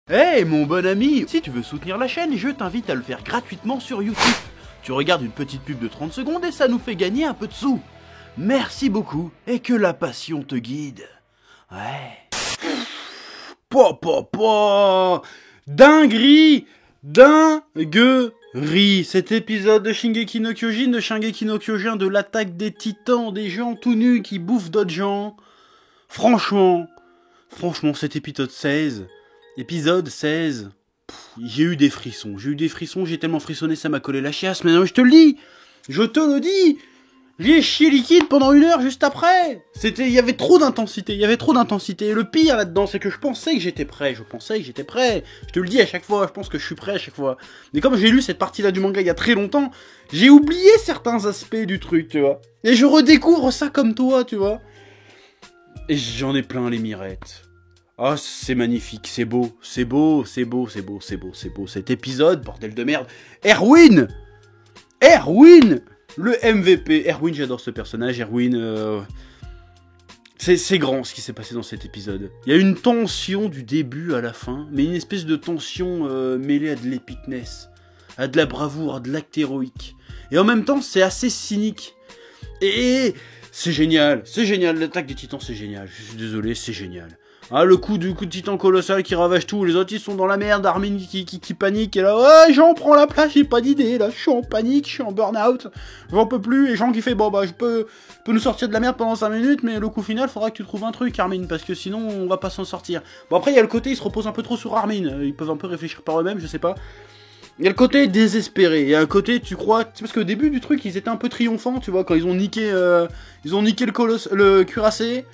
Hey mon bon ami, si tu veux soutenir la chaîne, je t'invite à le faire gratuitement sur YouTube. Tu regardes une petite pub de 30 secondes et ça nous fait gagner un peu de sous. Merci beaucoup et que la passion te guide. Ouais. Dinguerie. Cet épisode de Shingeki no Kyojin, de l'attaque des titans, des gens tout nus qui bouffent d'autres gens. Franchement, cet épisode 16, j'ai eu des frissons, j'ai tellement frissonné, ça m'a collé la chiasse, mais non, je te le dis, j'ai chié liquide pendant 1 heure juste après. Il y avait trop d'intensité, et le pire là-dedans, c'est que je pensais que j'étais prêt, je te le dis à chaque fois, je pense que je suis prêt à chaque fois. Mais comme j'ai lu cette partie-là du manga il y a très longtemps, j'ai oublié certains aspects du truc, tu vois. Et je redécouvre ça comme toi, tu vois. Et j'en ai plein les mirettes. Ah, c'est magnifique, c'est beau. Cet épisode, bordel de merde. Erwin, le MVP. Erwin, j'adore ce personnage. Erwin, c'est grand ce qui s'est passé dans cet épisode. Il y a une tension du début à la fin, mais une espèce de tension mêlée à de l'épicness, à de la bravoure, à de l'acte héroïque. Et en même temps, c'est assez cynique. Et c'est génial, l'attaque des titans, c'est génial. Je suis désolé, c'est génial. Ah, le coup de titan colossal qui ravage tout, les autres ils sont dans la merde, Armin qui panique, et là, ouais, Jean prend la place, j'ai pas d'idée, là, je suis en panique, je suis en burn-out, j'en peux plus, et Jean qui fait, bon bah, je peux nous sortir de la merde pendant 5 minutes, mais le coup final, faudra que tu trouves un truc, Armin, parce que sinon, on va pas s'en sortir. Bon, après, il y a le côté, ils se reposent un peu trop sur Armin, ils peuvent un peu réfléchir par eux-mêmes, je sais pas. Il y a le côté désespéré, il y a un côté, tu crois, parce qu'au début du truc, ils étaient un peu triomphants, tu vois, quand ils ont niqué le cuirassé.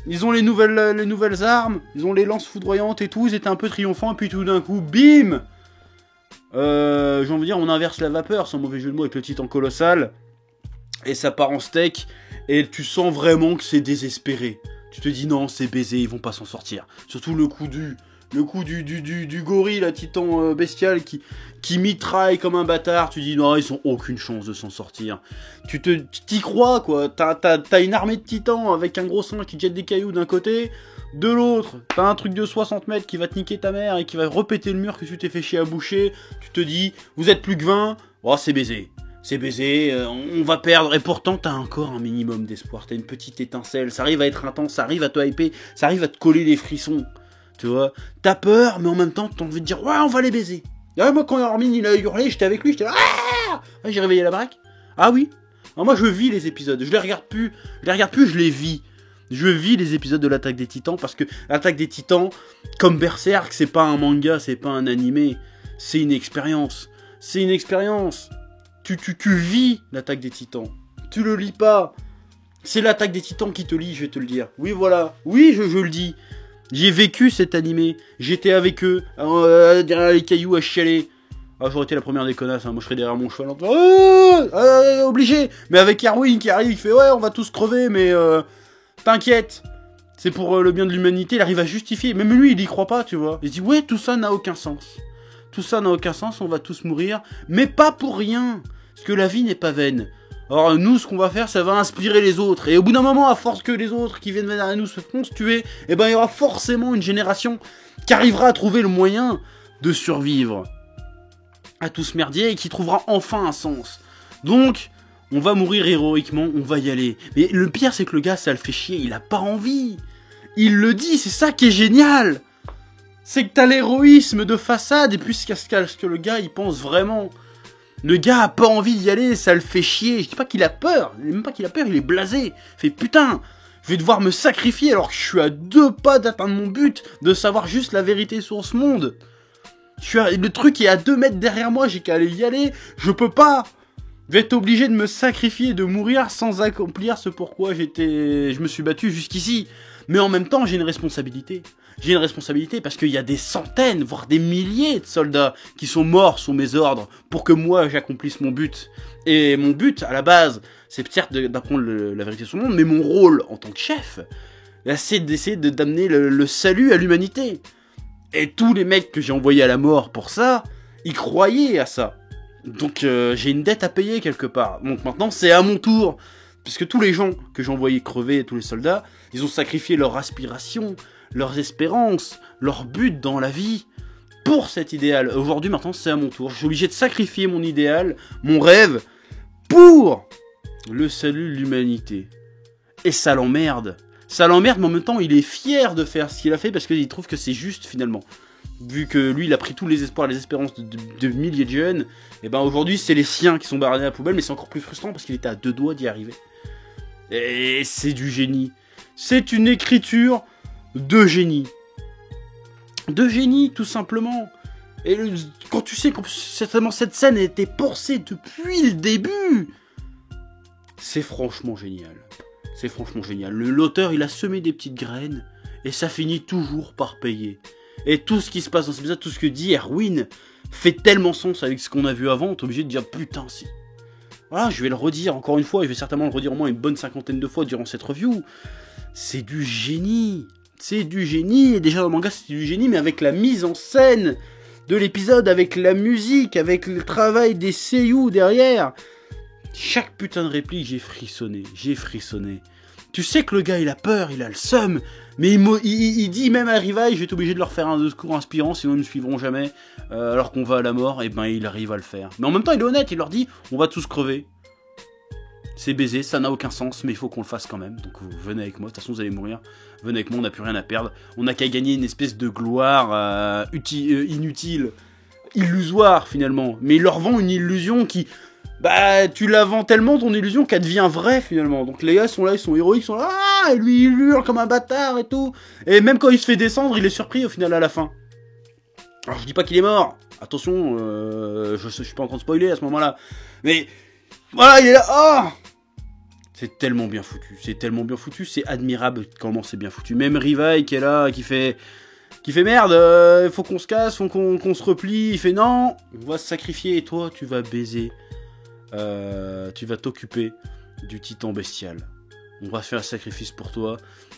Ils ont les nouvelles armes, ils ont les lances foudroyantes et tout, ils étaient un peu triomphants, et puis tout d'un coup, bim, j'ai envie de dire, on inverse la vapeur, sans mauvais jeu de mots, avec le titan colossal, et ça part en steak, et tu sens vraiment que c'est désespéré. Tu te dis, non, c'est baisé, ils vont pas s'en sortir. Surtout le coup du gorille, la titan bestial, qui mitraille comme un bâtard, tu dis, non, ils ont aucune chance de s'en sortir. T'y crois, quoi. T'as une armée de titans avec un gros singe qui jette des cailloux d'un côté, de l'autre, t'as un truc de 60 mètres qui va te niquer ta mère et qui va repéter le mur que tu t'es fait chier à boucher. Tu te dis, vous êtes plus que 20, oh, c'est baisé. On va perdre, et pourtant t'as encore un minimum d'espoir, t'as une petite étincelle, ça arrive à être intense, ça arrive à te hyper, ça arrive à te coller des frissons. Tu vois, t'as peur, mais en même temps, t'as envie de dire, ouais, on va les baiser. Et moi, quand Armin, il a hurlé, j'étais avec lui, j'étais là, ah, j'ai réveillé la baraque. Ah oui. Alors moi, je vis les épisodes, je les regarde plus, je les vis. Je vis les épisodes de l'attaque des titans, parce que l'attaque des titans, comme Berserk, c'est pas un manga, c'est pas un animé, c'est une expérience. Tu vis l'attaque des titans. Tu le lis pas. C'est l'attaque des titans qui te lit, je vais te le dire. Oui, voilà. Oui, je le dis. J'ai vécu cet animé, j'étais avec eux, derrière les cailloux à chialer. Ah, j'aurais été la première des connasses, hein. Moi je serais derrière mon cheval en obligé. Mais avec Erwin qui arrive, il fait, ouais, on va tous crever, mais t'inquiète, c'est pour le bien de l'humanité, il arrive à justifier. Même lui, il y croit pas, tu vois. Il dit, ouais, tout ça n'a aucun sens. On va tous mourir, mais pas pour rien, parce que la vie n'est pas vaine. Alors nous, ce qu'on va faire, ça va inspirer les autres. Et au bout d'un moment, à force que les autres qui viennent derrière nous se font se tuer, eh ben il y aura forcément une génération qui arrivera à trouver le moyen de survivre à tout ce merdier et qui trouvera enfin un sens. Donc, on va mourir héroïquement, on va y aller. Mais le pire, c'est que le gars, ça le fait chier, il a pas envie. Il le dit, c'est ça qui est génial. C'est que t'as l'héroïsme de façade et puis ce que le gars, il pense vraiment. Le gars a pas envie d'y aller, ça le fait chier. Je dis pas qu'il a peur, même pas qu'il a peur, il est blasé. Il fait putain, je vais devoir me sacrifier alors que je suis à 2 pas d'atteindre mon but, de savoir juste la vérité sur ce monde. Le truc est à 2 mètres derrière moi, j'ai qu'à aller y aller, je peux pas. Je vais être obligé de me sacrifier, de mourir sans accomplir ce pourquoi je me suis battu jusqu'ici. Mais en même temps, j'ai une responsabilité. Parce qu'il y a des centaines, voire des milliers de soldats qui sont morts sous mes ordres pour que moi j'accomplisse mon but. Et mon but, à la base, c'est certes d'apprendre la vérité sur le monde, mais mon rôle en tant que chef, c'est d'essayer d'amener le salut à l'humanité. Et tous les mecs que j'ai envoyés à la mort pour ça, ils croyaient à ça. Donc j'ai une dette à payer quelque part. Donc maintenant, c'est à mon tour. Puisque tous les gens que j'ai envoyés crever, tous les soldats, ils ont sacrifié leur aspiration, leurs espérances, leur but dans la vie. pour cet idéal. Aujourd'hui, maintenant, c'est à mon tour. Je suis obligé de sacrifier mon idéal, mon rêve, pour le salut de l'humanité. Et ça l'emmerde. Ça l'emmerde, mais en même temps, il est fier de faire ce qu'il a fait parce qu'il trouve que c'est juste, finalement. Vu que lui, il a pris tous les espoirs, les espérances de milliers de jeunes, et ben aujourd'hui, c'est les siens qui sont barrés à la poubelle, mais c'est encore plus frustrant parce qu'il était à 2 doigts d'y arriver. Et c'est du génie. C'est une écriture de génie. De génie, tout simplement. Et quand tu sais que certainement cette scène a été pensée depuis le début, c'est franchement génial. C'est franchement génial. L'auteur, il a semé des petites graines, et ça finit toujours par payer. Et tout ce qui se passe dans cet épisode, tout ce que dit Erwin, fait tellement sens avec ce qu'on a vu avant, t'es obligé de dire putain si. Voilà, je vais le redire encore une fois, et je vais certainement le redire au moins une bonne 50aine de fois durant cette review. C'est du génie. C'est du génie, et déjà dans le manga c'est du génie, mais avec la mise en scène de l'épisode, avec la musique, avec le travail des seiyuu derrière. Chaque putain de réplique, j'ai frissonné. Tu sais que le gars il a peur, il a le seum, mais il dit même à Rivaille, je vais être obligé de leur faire un discours inspirant, sinon ils ne me suivront jamais, alors qu'on va à la mort, et ben il arrive à le faire. Mais en même temps il est honnête, il leur dit, on va tous crever. C'est baisé, ça n'a aucun sens, mais il faut qu'on le fasse quand même. Donc venez avec moi, de toute façon vous allez mourir. Venez avec moi, on n'a plus rien à perdre. On n'a qu'à gagner une espèce de gloire inutile, illusoire finalement. Mais il leur vend une illusion qui... Bah, tu la vends tellement ton illusion qu'elle devient vraie finalement. Donc les gars sont là, ils sont héroïques, ils sont là, ah, et lui il hurle comme un bâtard et tout. Et même quand il se fait descendre, il est surpris au final à la fin. Alors je dis pas qu'il est mort, attention, je suis pas en train de spoiler à ce moment-là. Mais voilà, il est là, oh, c'est tellement bien foutu, c'est admirable comment c'est bien foutu. Même Rivaille qui est là, qui fait merde, faut qu'on se casse, faut qu'on se replie. Il fait non, on va se sacrifier et toi tu vas baiser. Tu vas t'occuper du titan bestial. On va faire un sacrifice pour toi.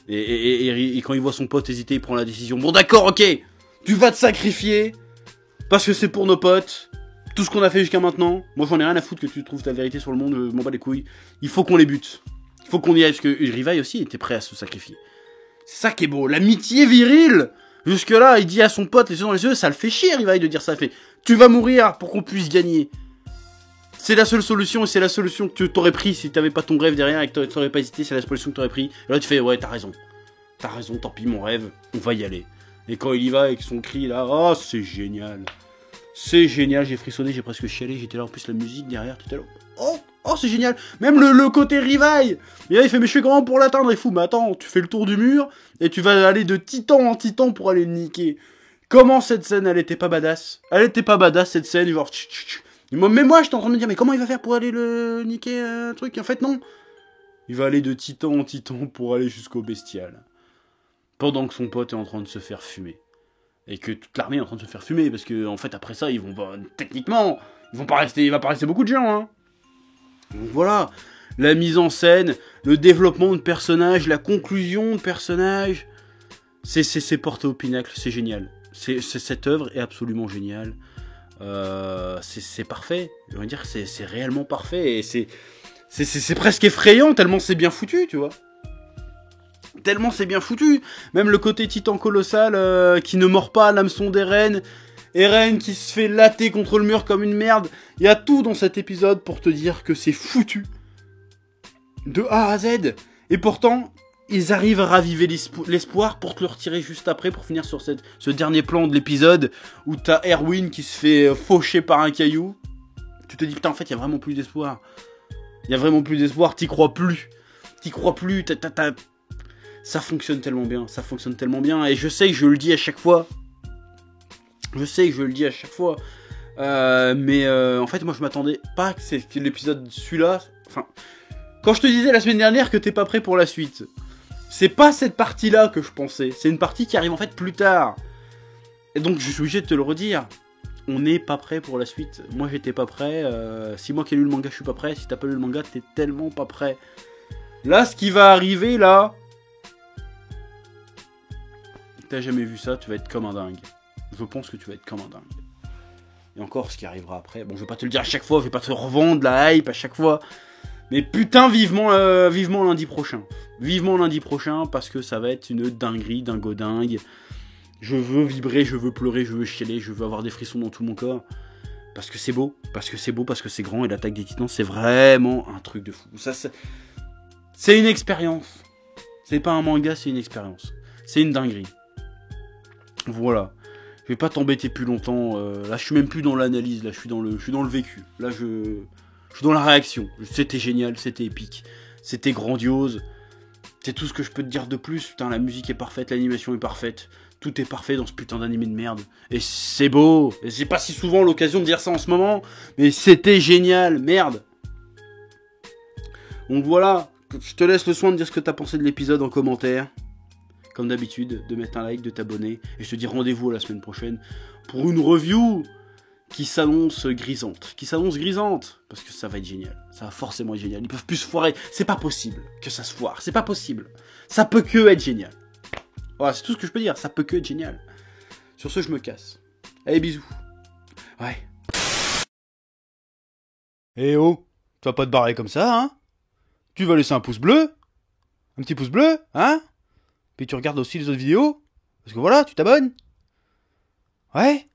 Et quand il voit son pote hésiter, il prend la décision. Bon d'accord, ok, tu vas te sacrifier parce que c'est pour nos potes. Tout ce qu'on a fait jusqu'à maintenant, moi j'en ai rien à foutre que tu trouves ta vérité sur le monde, je m'en bats les couilles. Il faut qu'on les bute. Il faut qu'on y aille, parce que Rivaille aussi était prêt à se sacrifier. C'est ça qui est beau, l'amitié virile. Jusque là, il dit à son pote les yeux dans les yeux, ça le fait chier Rivaille de dire ça. Fait, tu vas mourir pour qu'on puisse gagner. C'est la seule solution, et c'est la solution que t'aurais pris si t'avais pas ton rêve derrière et que t'aurais pas hésité, c'est la solution que t'aurais pris. Et là tu fais, ouais, t'as raison, tant pis mon rêve, on va y aller. Et quand il y va avec son cri là, oh c'est génial, j'ai frissonné, j'ai presque chialé, j'étais là en plus la musique derrière, tout à l'heure, oh c'est génial, même le côté Rivaille. Et là il fait, mais je fais comment pour l'atteindre? Il fout, mais attends, tu fais le tour du mur, et tu vas aller de titan en titan pour aller le niquer. Comment cette scène, elle était pas badass? Elle était pas badass cette scène, genre... Mais moi, j'étais en train de me dire, mais comment il va faire pour aller le niquer un truc? En fait, non. Il va aller de titan en titan pour aller jusqu'au bestial. Pendant que son pote est en train de se faire fumer. Et que toute l'armée est en train de se faire fumer. Parce que, en fait, après ça, ils vont pas... Techniquement, il va pas rester beaucoup de gens, hein. Donc voilà. La mise en scène, le développement de personnages, la conclusion de personnages. C'est porté au pinacle, c'est génial. Cette œuvre est absolument géniale. C'est parfait, je veux dire, c'est réellement parfait, et c'est presque effrayant tellement c'est bien foutu, tu vois. Tellement c'est bien foutu. Même le côté titan colossal qui ne mord pas l'hameçon d'Eren, Eren qui se fait latter contre le mur comme une merde. Il y a tout dans cet épisode pour te dire que c'est foutu de A à Z. Et pourtant, ils arrivent à raviver l'espoir pour te le retirer juste après, pour finir sur ce dernier plan de l'épisode où t'as Erwin qui se fait faucher par un caillou. Tu te dis, putain, en fait, il y a vraiment plus d'espoir. Il y a vraiment plus d'espoir, t'y crois plus. Ça fonctionne tellement bien, et je sais que je le dis à chaque fois. Mais en fait, moi, je m'attendais pas que l'épisode, celui-là... Enfin, quand je te disais la semaine dernière que t'es pas prêt pour la suite... C'est pas cette partie-là que je pensais. C'est une partie qui arrive en fait plus tard. Et donc je suis obligé de te le redire. On n'est pas prêt pour la suite. Moi j'étais pas prêt. Si moi qui ai lu le manga je suis pas prêt. Si t'as pas lu le manga t'es tellement pas prêt. Là ce qui va arriver là. T'as jamais vu ça, tu vas être comme un dingue. Je pense que tu vas être comme un dingue. Et encore ce qui arrivera après. Bon je vais pas te le dire à chaque fois. Je vais pas te revendre la hype à chaque fois. Mais putain, vivement lundi prochain. Vivement lundi prochain, parce que ça va être une dinguerie, dingo-dingue. Je veux vibrer, je veux pleurer, je veux chialer, je veux avoir des frissons dans tout mon corps. Parce que c'est beau, parce que c'est beau, parce que c'est grand, et l'Attaque des Titans, c'est vraiment un truc de fou. Ça, c'est une expérience. C'est pas un manga, c'est une expérience. C'est une dinguerie. Voilà. Je vais pas t'embêter plus longtemps. Là, je suis même plus dans l'analyse, là, je suis dans le vécu. Là, je suis dans la réaction. C'était génial, c'était épique. C'était grandiose. C'est tout ce que je peux te dire de plus. Putain, la musique est parfaite, l'animation est parfaite. Tout est parfait dans ce putain d'animé de merde. Et c'est beau. Et j'ai pas si souvent l'occasion de dire ça en ce moment. Mais c'était génial, merde. Donc voilà. Je te laisse le soin de dire ce que t'as pensé de l'épisode en commentaire. Comme d'habitude, de mettre un like, de t'abonner. Et je te dis rendez-vous la semaine prochaine pour une review qui s'annonce grisante. Parce que ça va être génial. Ça va forcément être génial. Ils peuvent plus se foirer. C'est pas possible que ça se foire. C'est pas possible. Ça peut que être génial. Voilà, c'est tout ce que je peux dire. Ça peut que être génial. Sur ce, je me casse. Allez, bisous. Ouais. Eh oh, tu vas pas te barrer comme ça, hein? Tu vas laisser un pouce bleu? Un petit pouce bleu, hein? Puis tu regardes aussi les autres vidéos? Parce que voilà, tu t'abonnes? Ouais?